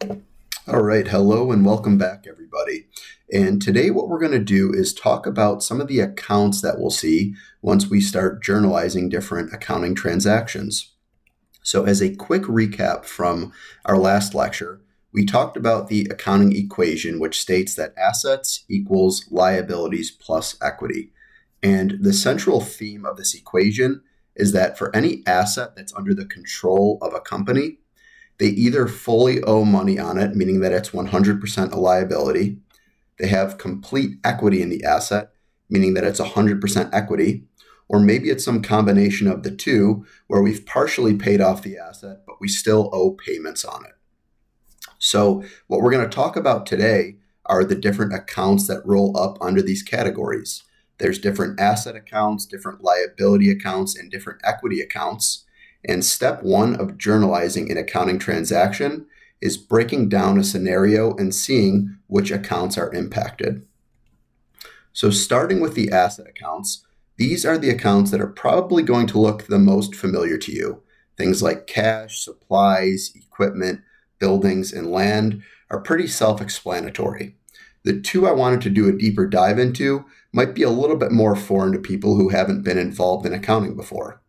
All right, hello and welcome back, everybody. And today, what we're going to do is talk about some of the accounts that we'll see once we start journalizing different accounting transactions. So, as a quick recap from our last lecture, we talked about the accounting equation, which states that assets equals liabilities plus equity. And the central theme of this equation is that for any asset that's under the control of a company, they either fully owe money on it, meaning that it's 100% a liability. They have complete equity in the asset, meaning that it's 100% equity. Or maybe it's some combination of the two where we've partially paid off the asset, but we still owe payments on it. So, what we're going to talk about today are the different accounts that roll up under these categories. There's different asset accounts, different liability accounts, and different equity accounts. And step one of journalizing an accounting transaction is breaking down a scenario and seeing which accounts are impacted. So starting with the asset accounts, these are the accounts that are probably going to look the most familiar to you. Things like cash, supplies, equipment, buildings, and land are pretty self-explanatory. The two I wanted to do a deeper dive into might be a little bit more foreign to people who haven't been involved in accounting before.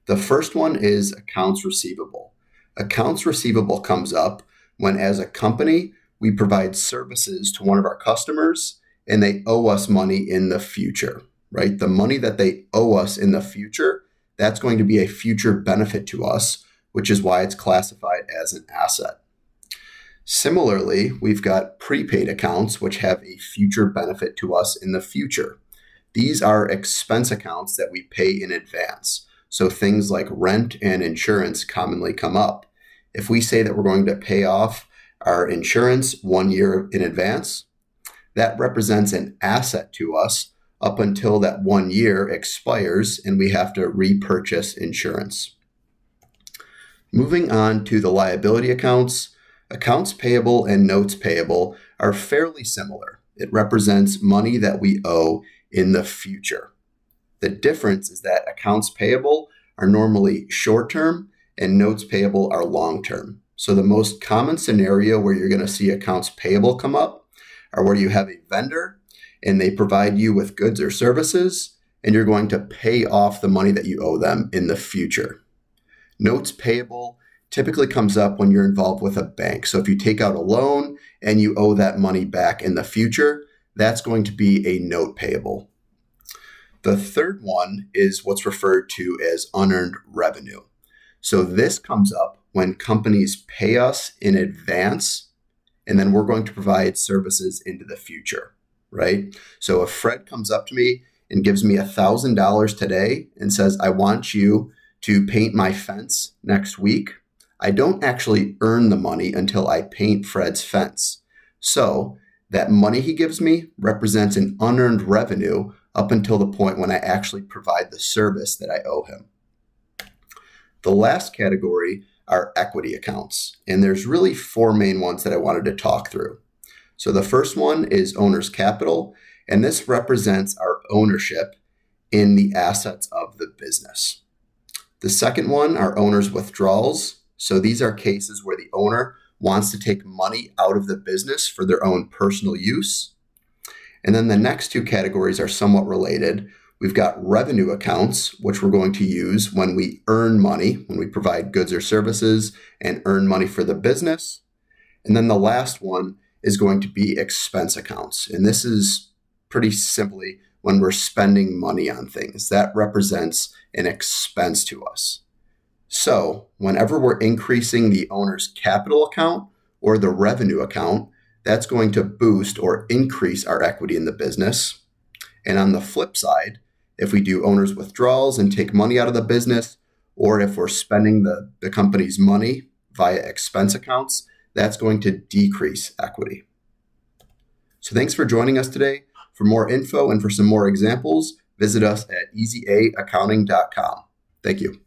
The first one is accounts receivable. Accounts receivable comes up when, as a company, we provide services to one of our customers and they owe us money in the future, right? The money that they owe us in the future, that's going to be a future benefit to us, which is why it's classified as an asset. Similarly, we've got prepaid accounts, which have a future benefit to us in the future. These are expense accounts that we pay in advance. So things like rent and insurance commonly come up. If we say that we're going to pay off our insurance 1 year in advance, that represents an asset to us up until that 1 year expires and we have to repurchase insurance. Moving on to the liability accounts, accounts payable and notes payable are fairly similar. It represents money that we owe in the future. The difference is that accounts payable are normally short-term and notes payable are long-term. So the most common scenario where you're going to see accounts payable come up are where you have a vendor and they provide you with goods or services and you're going to pay off the money that you owe them in the future. Notes payable typically comes up when you're involved with a bank. So if you take out a loan and you owe that money back in the future, that's going to be a note payable. The third one is what's referred to as unearned revenue. So this comes up when companies pay us in advance, and then we're going to provide services into the future, right? So if Fred comes up to me and gives me $1,000 today and says, I want you to paint my fence next week, I don't actually earn the money until I paint Fred's fence. So that money he gives me represents an unearned revenue up until the point when I actually provide the service that I owe him. The last category are equity accounts, and there's really four main ones that I wanted to talk through. So the first one is owner's capital, and this represents our ownership in the assets of the business. The second one are owner's withdrawals. So these are cases where the owner wants to take money out of the business for their own personal use. And then the next two categories are somewhat related. We've got revenue accounts, which we're going to use when we earn money, when we provide goods or services and earn money for the business. And then the last one is going to be expense accounts. And this is pretty simply when we're spending money on things. That represents an expense to us. So whenever we're increasing the owner's capital account or the revenue account, that's going to boost or increase our equity in the business. And on the flip side, if we do owner's withdrawals and take money out of the business, or if we're spending the company's money via expense accounts, that's going to decrease equity. So thanks for joining us today. For more info and for some more examples, visit us at easyaccounting.com. Thank you.